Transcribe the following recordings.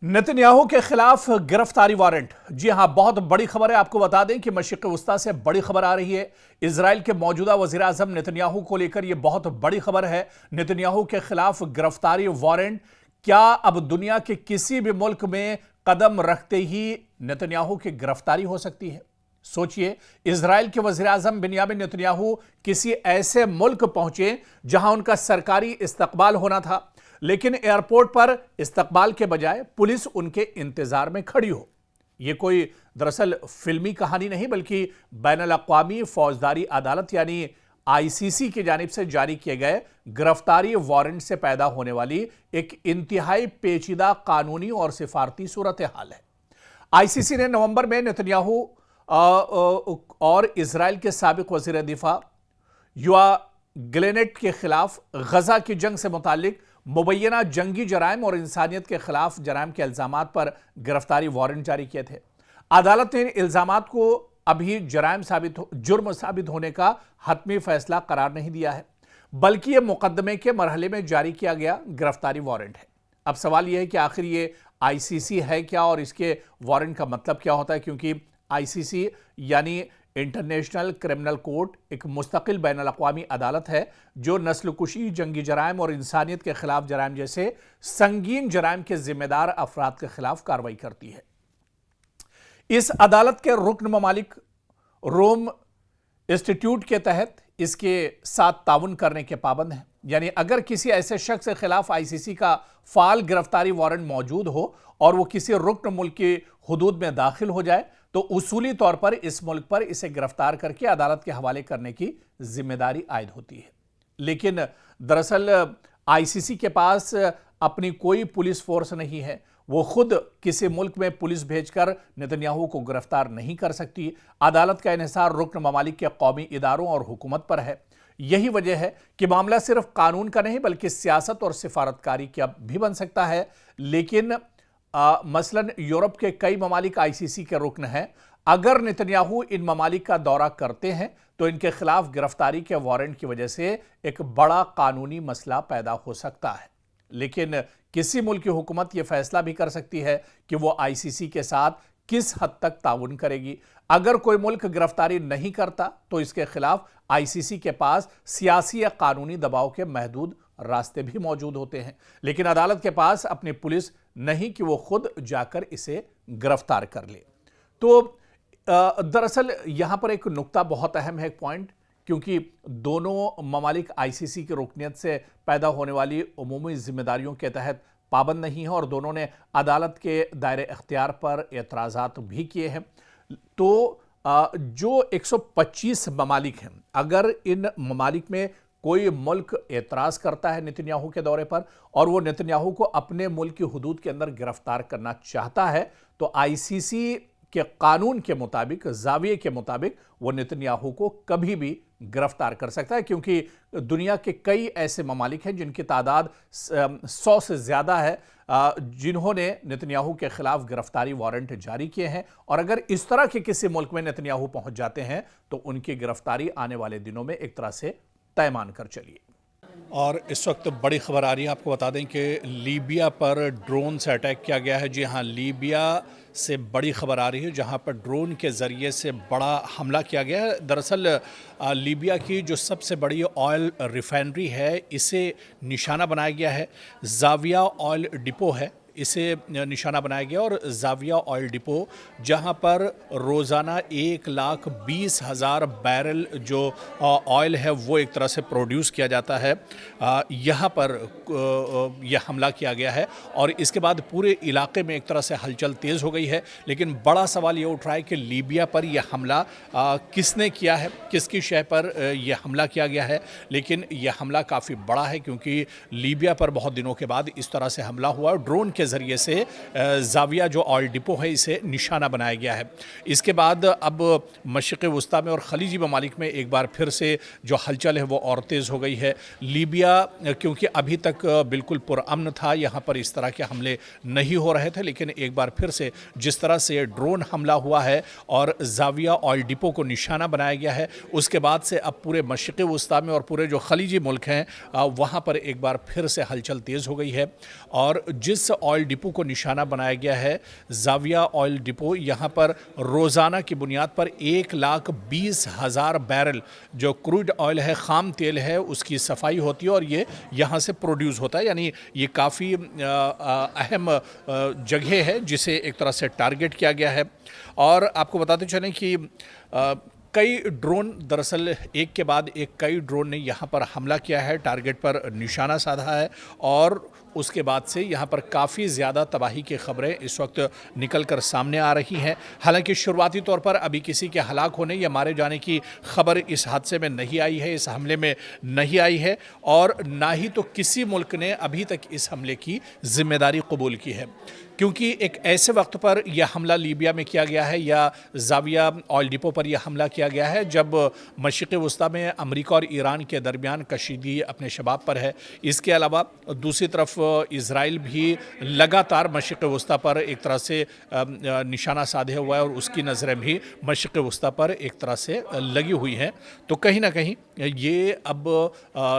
Netanyahu के खिलाफ गिरफ्तारी वारंट। जी हां, बहुत बड़ी खबर है। आपको बता दें कि मशरिक वस्ता से बड़ी खबर आ रही है। इजराइल के मौजूदा वजीर आजम नेतन्याहू को लेकर यह बहुत बड़ी खबर है। नेतन्याहू के खिलाफ गिरफ्तारी वारंट। क्या अब दुनिया के किसी भी मुल्क में कदम रखते ही नेतन्याहू की गिरफ्तारी हो सकती है? सोचिए, इजराइल के वजीर आजम बिन्यामिन नेतन्याहू किसी ऐसे मुल्क पहुंचे जहां उनका सरकारी इस्तकबाल होना था, लेकिन एयरपोर्ट पर इस्तकबाल के बजाय पुलिस उनके इंतजार में खड़ी हो। यह कोई दरअसल फिल्मी कहानी नहीं, बल्कि बैनुल अक़वामी फौजदारी अदालत यानी आईसीसी की जानिब से जारी किए गए गिरफ्तारी वारंट से पैदा होने वाली एक इंतहाई पेचीदा कानूनी और सिफारती सूरत हाल है। आईसीसी ने नवंबर में नेतन्याहू और इजराइल के साबिक वजीर दिफा योआव गैलेंट के खिलाफ गजा की जंग से मुतालिक मुबैना जंगी जराइम और इंसानियत के खिलाफ जराइम के इल्जामात पर गिरफ्तारी वारंट जारी किए थे। अदालत ने इल्जामात को अभी जुर्म साबित होने का हतमी फैसला करार नहीं दिया है, बल्कि यह मुकदमे के मरहले में जारी किया गया गिरफ्तारी वारंट है। अब सवाल यह है कि आखिर ये आईसीसी है क्या और इसके वारंट का मतलब क्या होता है, क्योंकि आईसीसी यानी इंटरनेशनल क्रिमिनल कोर्ट एक मुस्तकिल बैनुल अक़वामी अदालत है जो नस्लकुशी, जंगी जराइम और इंसानियत के खिलाफ जराइम जैसे संगीन जराइम के जिम्मेदार अफराद के खिलाफ कार्रवाई करती है। इस अदालत के रुकन ममालिक रोम इंस्टीट्यूट के तहत इसके साथ ताउन करने के पाबंद हैं। यानी अगर किसी ऐसे शख्स के खिलाफ आईसीसी का फाल गिरफ्तारी वारंट मौजूद हो और वो किसी रुकन मुल्क की हुदूद में दाखिल हो जाए, तो उसूली तौर पर इस मुल्क पर इसे गिरफ्तार करके अदालत के हवाले करने की जिम्मेदारी आयद होती है। लेकिन दरअसल आईसीसी के पास अपनी कोई पुलिस फोर्स नहीं है। वो खुद किसी मुल्क में पुलिस भेजकर नेतन्याहू को गिरफ्तार नहीं कर सकती। अदालत का इन्हिसार रुकन ममालिक के कौमी इदारों और हुकूमत पर है। यही वजह है कि मामला सिर्फ कानून का नहीं बल्कि सियासत और सिफारतकारी का भी बन सकता है। लेकिन मसलन यूरोप के कई ममालिक आईसीसी के रुकन हैं। अगर नेतन्याहू इन ममालिक का दौरा करते हैं तो इनके खिलाफ गिरफ्तारी के वारंट की वजह से एक बड़ा कानूनी मसला पैदा हो सकता है। लेकिन किसी मुल्क की हुकूमत यह फैसला भी कर सकती है कि वो आईसीसी के साथ किस हद तक ताउन करेगी। अगर कोई मुल्क गिरफ्तारी नहीं करता तो इसके खिलाफ आईसीसी के पास सियासी या कानूनी दबाव के महदूद रास्ते भी मौजूद होते हैं। लेकिन अदालत के पास अपनी पुलिस नहीं कि वो खुद जाकर इसे गिरफ्तार कर ले। तो दरअसल यहां पर एक नुक्ता बहुत अहम है, एक पॉइंट, क्योंकि दोनों ममालिक आईसीसी की रुकनियत से पैदा होने वाली उमूमी जिम्मेदारियों के तहत पाबंद नहीं है और दोनों ने अदालत के दायरे इख्तियार पर एतराज़ात भी किए हैं। तो जो 125 ममालिक हैं, अगर इन ममालिक में कोई मुल्क एतराज़ करता है नेतन्याहू के दौरे पर और वो नेतन्याहू को अपने मुल्क की हुदूद के अंदर गिरफ्तार करना चाहता है, तो आईसीसी के कानून के मुताबिक, जाविये के मुताबिक, वो नेतन्याहू को कभी भी गिरफ्तार कर सकता है, क्योंकि दुनिया के कई ऐसे ममालिक हैं जिनकी तादाद 100 से ज़्यादा है जिन्होंने नेतन्याहू के खिलाफ गिरफ्तारी वारंट जारी किए हैं। और अगर इस तरह के किसी मुल्क में नेतन्याहू पहुंच जाते हैं तो उनकी गिरफ्तारी आने वाले दिनों में एक तरह से तय मान कर चलिए। और इस वक्त बड़ी खबर आ रही है, आपको बता दें कि लीबिया पर ड्रोन से अटैक किया गया है। जी हाँ, लीबिया से बड़ी खबर आ रही है जहां पर ड्रोन के ज़रिए से बड़ा हमला किया गया है। दरअसल लीबिया की जो सबसे बड़ी ऑयल रिफाइनरी है, इसे निशाना बनाया गया है। जाविया ऑयल डिपो है, इसे निशाना बनाया गया। और जाविया ऑयल डिपो जहां पर रोज़ाना 1,20,000 बैरल जो ऑयल है वो एक तरह से प्रोड्यूस किया जाता है, यहाँ पर यह हमला किया गया है। और इसके बाद पूरे इलाके में एक तरह से हलचल तेज़ हो गई है। लेकिन बड़ा सवाल ये उठ रहा है कि लीबिया पर यह हमला किसने किया है, किसकी शय पर यह हमला किया गया है। लेकिन यह हमला काफ़ी बड़ा है क्योंकि लीबिया पर बहुत दिनों के बाद इस तरह से हमला हुआ और ड्रोन के ज़रिए से जाविया जो ऑयल डिपो है इसे निशाना बनाया गया है। इसके बाद अब मशरिक़ वस्ता में और खलीजी ममालिक में एक बार फिर से जो हलचल है वो और तेज़ हो गई है। लीबिया क्योंकि अभी तक बिल्कुल पुरअमन था, यहाँ पर इस तरह के हमले नहीं हो रहे थे, लेकिन एक बार फिर से जिस तरह से ड्रोन हमला हुआ है और जाविया ऑयल डिपो को निशाना बनाया गया है, उसके बाद से अब पूरे मशरिक़ वस्ता में और पूरे जो खलीजी मुल्क हैं वहाँ पर एक बार फिर से हलचल तेज़ हो गई है। और जिस ऑयल ऑयल डिपो को निशाना बनाया गया है। जाविया ऑयल डिपो, यहाँ पर रोज़ाना की बुनियाद पर 1,20,000 बैरल जो क्रूड ऑयल है, ख़ाम तेल है, उसकी सफाई होती है और ये यहाँ से प्रोड्यूस होता है। यानी ये काफ़ी अहम जगह है जिसे एक तरह से टारगेट किया गया है। और आपको बताते चलें कि कई ड्रोन, दरअसल एक के बाद एक कई ड्रोन ने यहाँ पर हमला किया है, टारगेट पर निशाना साधा है और उसके बाद से यहाँ पर काफ़ी ज़्यादा तबाही की खबरें इस वक्त निकल कर सामने आ रही हैं। हालांकि शुरुआती तौर पर अभी किसी के हलाक होने या मारे जाने की खबर इस हादसे में नहीं आई है, इस हमले में नहीं आई है और ना ही तो किसी मुल्क ने अभी तक इस हमले की जिम्मेदारी कबूल की है, क्योंकि एक ऐसे वक्त पर यह हमला लीबिया में किया गया है या जाविया ऑयल डिपो पर यह हमला किया गया है जब मशरिक़ वस्ता में अमेरिका और ईरान के दरमियान कशीदगी अपने शबाब पर है। इसके अलावा दूसरी तरफ इज़राइल भी लगातार मशरिक़ वस्ता पर एक तरह से निशाना साधे हुआ है और उसकी नज़रें भी मशरिक़ वस्ता पर एक तरह से लगी हुई हैं। तो कहीं ना कहीं ये अब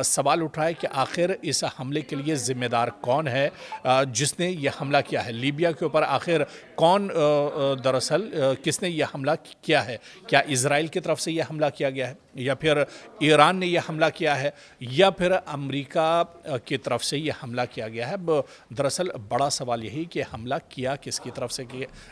सवाल उठ रहा है कि आखिर इस हमले के लिए ज़िम्मेदार कौन है, जिसने यह हमला किया है लीबिया के ऊपर। आखिर कौन दरअसल किसने यह हमला किया है? क्या इज़राइल की तरफ से यह हमला किया गया है या फिर ईरान ने यह हमला किया है या फिर अमेरिका की तरफ से यह हमला किया गया है? दरअसल बड़ा सवाल यही कि हमला किया किसकी तरफ से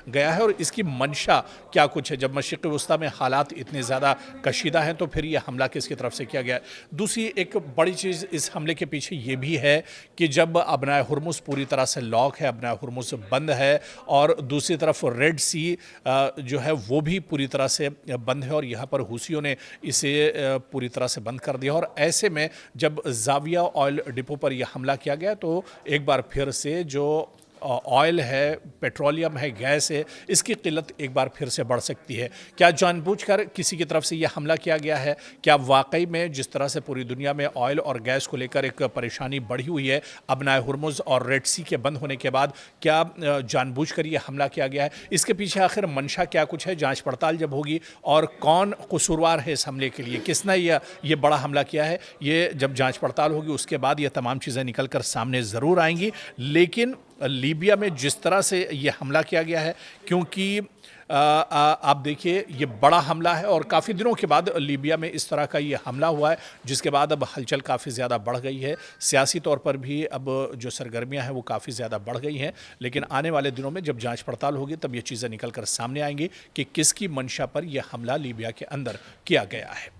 गया है और इसकी मंशा क्या कुछ है। जब मशरिक़ वस्ता में हालात इतने ज़्यादा कशीदा हैं तो फिर यह हमला किसकी तरफ से किया गया है? दूसरी एक बड़ी चीज़ इस हमले के पीछे ये भी है कि जब अबनाए हुर्मुज़ पूरी तरह से लॉक है, अबनाए हुर्मुज़ बंद है और दूसरी तरफ रेड सी जो है वो भी पूरी तरह से बंद है और यहाँ पर हूसियों ने इसे पूरी तरह से बंद कर दिया। और ऐसे में जब जाविया ऑयल डिपो पर यह हमला किया गया तो एक बार फिर से जो ऑयल है, पेट्रोलियम है, गैस है, इसकी किल्लत एक बार फिर से बढ़ सकती है। क्या जानबूझकर किसी की तरफ से यह हमला किया गया है? क्या वाकई में जिस तरह से पूरी दुनिया में ऑयल और गैस को लेकर एक परेशानी बढ़ी हुई है अबनाए हुर्मुज़ और रेड सी के बंद होने के बाद, क्या जानबूझकर यह हमला किया गया है? इसके पीछे आखिर मंशा क्या कुछ है? जाँच पड़ताल जब होगी और कौन कसूरवार है इस हमले के लिए, किसने ये बड़ा हमला किया है, ये जब जाँच पड़ताल होगी उसके बाद ये तमाम चीज़ें निकल कर सामने ज़रूर आएंगी। लेकिन लीबिया में जिस तरह से ये हमला किया गया है, क्योंकि आप देखिए ये बड़ा हमला है और काफ़ी दिनों के बाद लीबिया में इस तरह का ये हमला हुआ है, जिसके बाद अब हलचल काफ़ी ज़्यादा बढ़ गई है। सियासी तौर पर भी अब जो सरगर्मियां हैं वो काफ़ी ज़्यादा बढ़ गई हैं। लेकिन आने वाले दिनों में जब जांच पड़ताल होगी तब ये चीज़ें निकल कर सामने आएंगी कि किसकी मंशा पर यह हमला लीबिया के अंदर किया गया है।